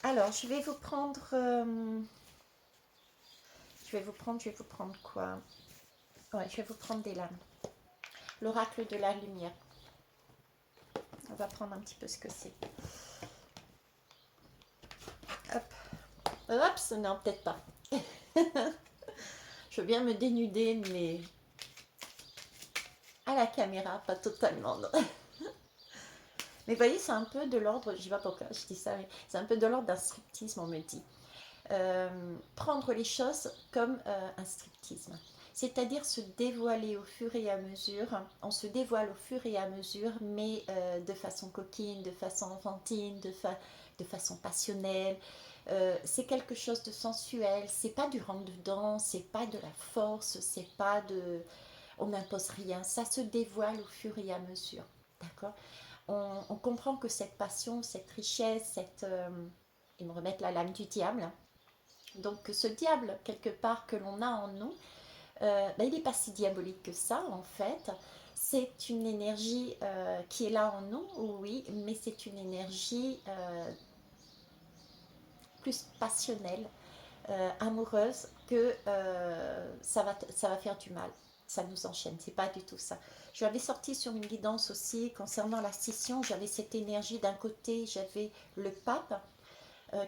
Alors je vais vous prendre... je vais vous prendre quoi? Ouais, je vais vous prendre des lames. L'oracle de la lumière. On va prendre un petit peu ce que c'est. Hop. Hop, non, peut-être pas. Je veux bien me dénuder, mais à la caméra, pas totalement. Non. Mais vous voyez, c'est un peu de l'ordre, je ne sais pas pourquoi je dis ça, mais c'est un peu de l'ordre d'un striptease, on me dit. Prendre les choses comme un striptease. C'est-à-dire se dévoiler au fur et à mesure. On se dévoile au fur et à mesure, mais de façon coquine, de façon enfantine, de façon passionnelle. C'est quelque chose de sensuel. C'est pas du rentre-dedans, c'est pas de la force, c'est pas de... On n'impose rien. Ça se dévoile au fur et à mesure. D'accord? On comprend que cette passion, cette richesse, cette... ils me remettent la lame du diable. Donc ce diable, quelque part, que l'on a en nous, ben, il n'est pas si diabolique que ça, en fait. C'est une énergie qui est là en nous, oui, mais c'est une énergie plus passionnelle, amoureuse, que ça va faire du mal. Ça nous enchaîne, c'est pas du tout ça. Je l'avais sorti sur une guidance aussi concernant la scission. J'avais cette énergie d'un côté, j'avais le pape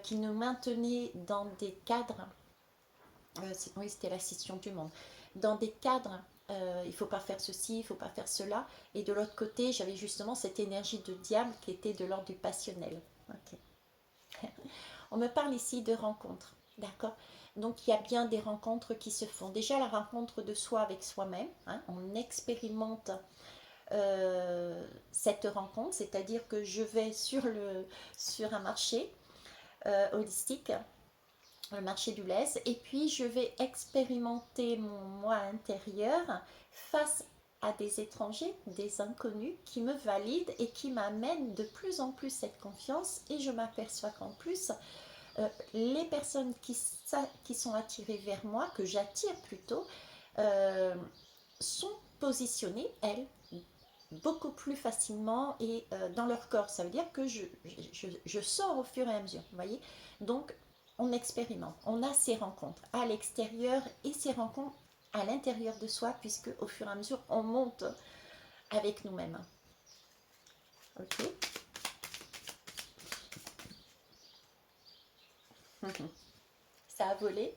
qui nous maintenait dans des cadres. Oui, c'était la scission du monde. Dans des cadres, il ne faut pas faire ceci, il ne faut pas faire cela. Et de l'autre côté, j'avais justement cette énergie de diable qui était de l'ordre du passionnel. Okay. On me parle ici de rencontres, d'accord? Donc il y a bien des rencontres qui se font. Déjà la rencontre de soi avec soi-même, hein, on expérimente cette rencontre, c'est-à-dire que je vais sur un marché holistique, le marché du lait, et puis je vais expérimenter mon moi intérieur face à des étrangers, des inconnus qui me valident et qui m'amènent de plus en plus cette confiance, et je m'aperçois qu'en plus les personnes qui sont attirées vers moi, que j'attire plutôt, sont positionnées, elles, beaucoup plus facilement et dans leur corps. Ça veut dire que je sors au fur et à mesure, vous voyez. Donc, on expérimente. On a ces rencontres à l'extérieur et ces rencontres à l'intérieur de soi, puisque au fur et à mesure, on monte avec nous-mêmes. Ok. Ça a volé.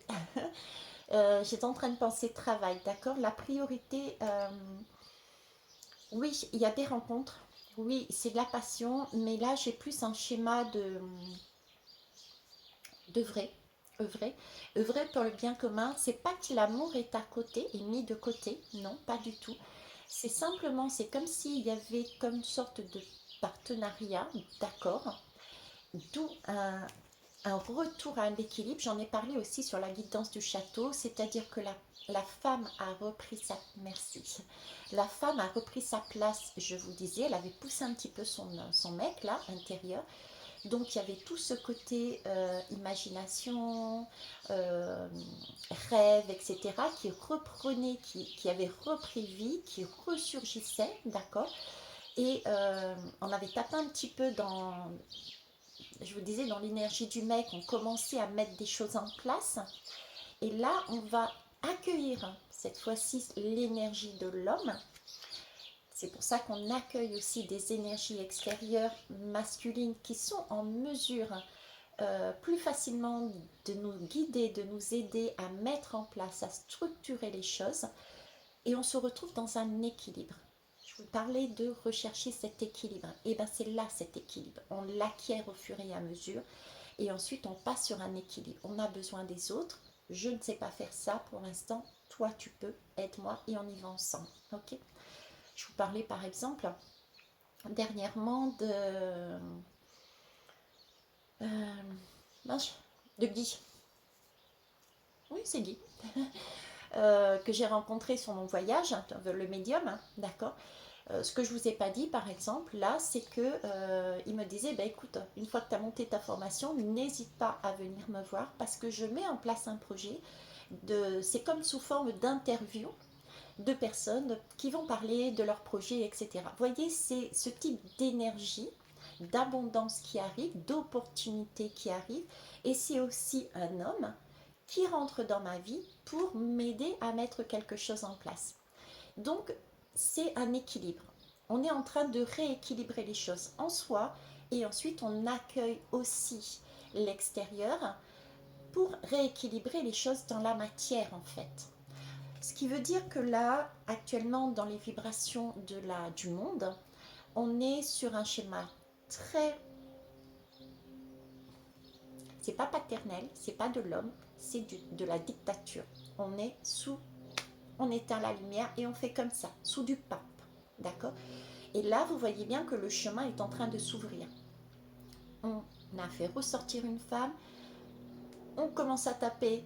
J'étais en train de penser travail, d'accord. La priorité, oui, il y a des rencontres. Oui, c'est de la passion, mais là, j'ai plus un schéma de œuvrer, œuvrer pour le bien commun. C'est pas que l'amour est à côté et mis de côté, non, pas du tout. C'est simplement, c'est comme s'il y avait comme une sorte de partenariat, d'accord, d'où un retour à l'équilibre. J'en ai parlé aussi sur la guidance du château, c'est-à-dire que la femme a repris sa... Merci. La femme a repris sa place, je vous disais, elle avait poussé un petit peu son mec, là, intérieur. Donc il y avait tout ce côté imagination, euh, rêve, etc., qui reprenait, qui avait repris vie, qui ressurgissait, d'accord. Et on avait tapé un petit peu dans, je vous disais, dans l'énergie du mec, on commençait à mettre des choses en place. Et là, on va accueillir cette fois-ci l'énergie de l'homme. C'est pour ça qu'on accueille aussi des énergies extérieures masculines qui sont en mesure plus facilement de nous guider, de nous aider à mettre en place, à structurer les choses. Et on se retrouve dans un équilibre. Je vous parlais de rechercher cet équilibre. Et bien c'est là cet équilibre. On l'acquiert au fur et à mesure. Et ensuite on passe sur un équilibre. On a besoin des autres. Je ne sais pas faire ça pour l'instant. Toi tu peux, aide-moi et on y va ensemble. Ok. Je vous parlais par exemple dernièrement de Guy. Oui, c'est Guy. Que j'ai rencontré sur mon voyage, le médium, d'accord. Ce que je vous ai pas dit, par exemple, là, c'est que il me disait, bah, écoute, une fois que tu as monté ta formation, n'hésite pas à venir me voir parce que je mets en place un projet c'est comme sous forme d'interview de personnes qui vont parler de leur projet, etc. Vous voyez, c'est ce type d'énergie, d'abondance qui arrive, d'opportunités qui arrivent, et c'est aussi un homme qui rentre dans ma vie pour m'aider à mettre quelque chose en place. Donc, c'est un équilibre. On est en train de rééquilibrer les choses en soi et ensuite on accueille aussi l'extérieur pour rééquilibrer les choses dans la matière en fait. Ce qui veut dire que là, actuellement, dans les vibrations du monde, on est sur un schéma très... C'est pas paternel, c'est pas de l'homme, c'est de la dictature. On éteint la lumière et on fait comme ça, sous du pape. D'accord. Et là, vous voyez bien que le chemin est en train de s'ouvrir. On a fait ressortir une femme, on commence à taper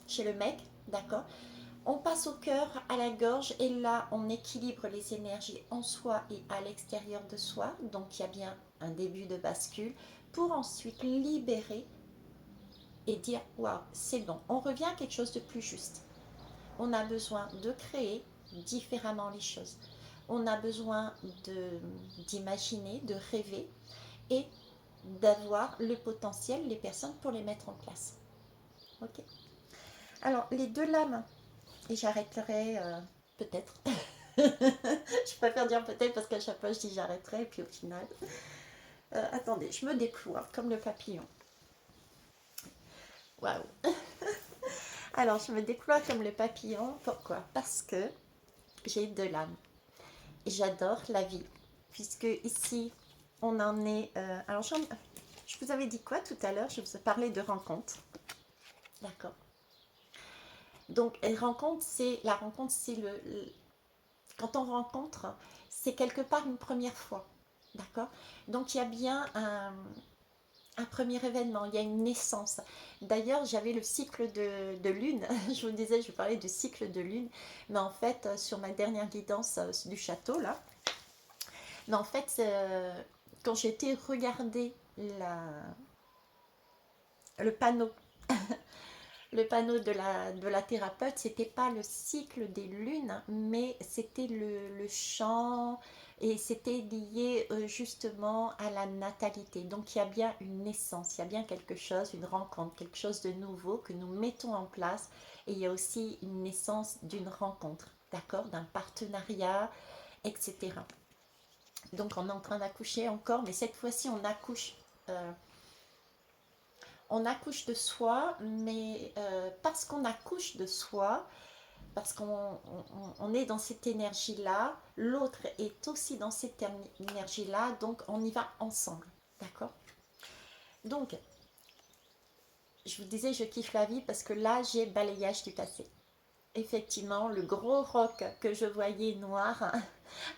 chez le mec, d'accord. On passe au cœur, à la gorge, et là, on équilibre les énergies en soi et à l'extérieur de soi. Donc, il y a bien un début de bascule pour ensuite libérer et dire waouh, c'est bon. On revient à quelque chose de plus juste. On a besoin de créer différemment les choses. On a besoin d'imaginer, de rêver et d'avoir le potentiel, les personnes pour les mettre en place. Ok. Alors, les deux lames, et j'arrêterai peut-être. Je préfère dire peut-être parce qu'à chaque fois je dis j'arrêterai et puis au final. Attendez, je me déploie comme le papillon. Waouh. Alors, je me déploie comme le papillon. Pourquoi? Parce que j'ai deux lames. Et j'adore la vie. Puisque ici, on en est... alors, je vous avais dit quoi tout à l'heure? Je vous ai parlé de rencontre. D'accord. Donc, la rencontre, c'est quand on rencontre, c'est quelque part une première fois. D'accord. Donc, il y a bien un premier événement, il y a une naissance. D'ailleurs, j'avais le cycle de lune. Je vous disais, je vous parlais du cycle de lune. Mais en fait, sur ma dernière guidance du château, là, mais en fait, quand j'ai été regarder le panneau, le panneau de la thérapeute, c'était pas le cycle des lunes, mais c'était le chant et c'était lié justement à la natalité. Donc il y a bien une naissance, il y a bien quelque chose, une rencontre, quelque chose de nouveau que nous mettons en place. Et il y a aussi une naissance d'une rencontre, d'accord, d'un partenariat, etc. Donc on est en train d'accoucher encore, mais cette fois-ci on accouche de soi, mais parce qu'on accouche de soi, parce qu'on est dans cette énergie-là, l'autre est aussi dans cette énergie-là, donc on y va ensemble, d'accord. Donc je vous disais, je kiffe la vie parce que là, j'ai balayage du passé. Effectivement, le gros roc que je voyais noir,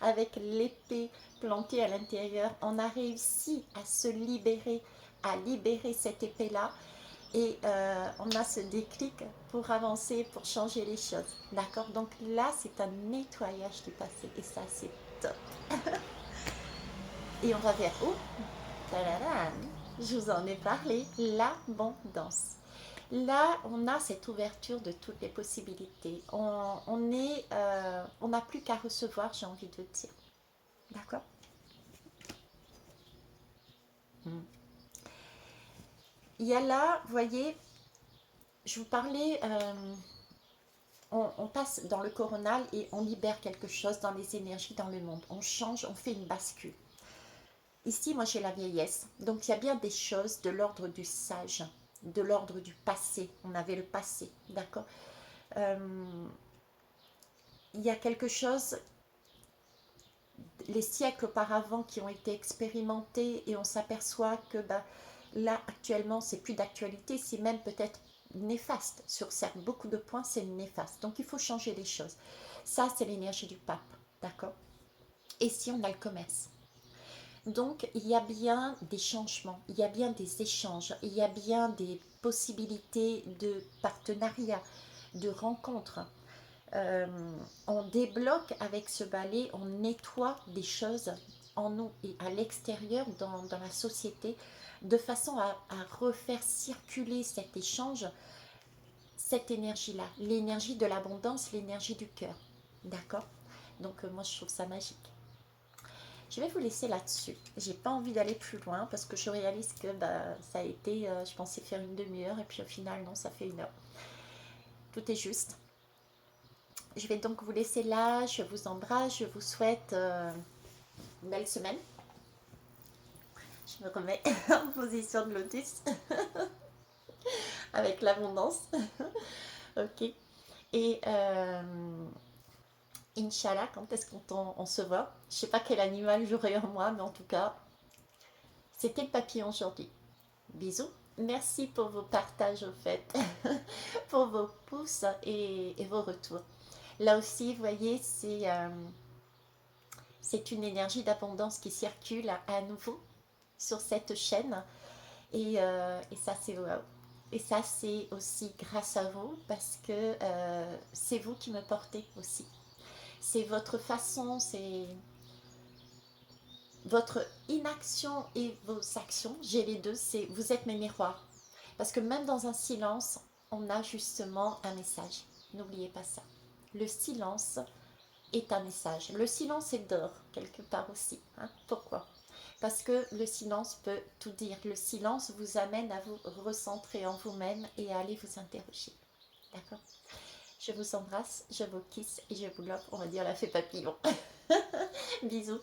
avec l'épée plantée à l'intérieur, on a réussi à se libérer, à libérer cette épée-là. Et on a ce déclic pour avancer, pour changer les choses. D'accord? Donc là, c'est un nettoyage du passé. Et ça, c'est top. Et on va vers où? Tadadam. Je vous en ai parlé. L'abondance. Là, on a cette ouverture de toutes les possibilités. On n'a plus qu'à recevoir, j'ai envie de dire. D'accord? Hmm. Il y a là, vous voyez, je vous parlais, on passe dans le coronal et on libère quelque chose dans les énergies, dans le monde. On change, on fait une bascule. Ici, moi, j'ai la vieillesse. Donc, il y a bien des choses de l'ordre du sage, de l'ordre du passé. On avait le passé, d'accord. Il y a quelque chose, les siècles auparavant qui ont été expérimentés et on s'aperçoit que bah, là, actuellement, c'est plus d'actualité, c'est même peut-être néfaste. Sur beaucoup de points, c'est néfaste. Donc, il faut changer les choses. Ça, c'est l'énergie du pape, d'accord. Et si on a le commerce, donc, il y a bien des changements, il y a bien des échanges, il y a bien des possibilités de partenariat, de rencontres. Euh, on débloque avec ce balai, on nettoie des choses en nous et à l'extérieur dans la société, de façon à refaire circuler cet échange, cette énergie-là, l'énergie de l'abondance, l'énergie du cœur. D'accord. Donc, moi, je trouve ça magique. Je vais vous laisser là-dessus. J'ai pas envie d'aller plus loin parce que je réalise que bah, ça a été, je pensais faire une demi-heure et puis au final non, ça fait 1 heure. Tout est juste. Je vais donc vous laisser là. Je vous embrasse. Je vous souhaite une belle semaine. Je me remets en position de lotus avec l'abondance. Ok. Et Inch'Allah, quand est-ce qu'on se voit? Je sais pas quel animal j'aurai en moi, mais en tout cas, c'était le papillon aujourd'hui. Bisous. Merci pour vos partages au fait, pour vos pouces et vos retours. Là aussi, vous voyez, c'est une énergie d'abondance qui circule à nouveau sur cette chaîne. Et ça, c'est wow. Et ça, c'est aussi grâce à vous parce que c'est vous qui me portez aussi. C'est votre façon, c'est votre inaction et vos actions. J'ai les deux, c'est vous êtes mes miroirs. Parce que même dans un silence, on a justement un message. N'oubliez pas ça. Le silence est un message. Le silence est d'or, quelque part aussi. Hein. Pourquoi? Parce que le silence peut tout dire. Le silence vous amène à vous recentrer en vous-même et à aller vous interroger. D'accord? Je vous embrasse, je vous kiss et je vous love. On va dire la fée papillon. Bisous.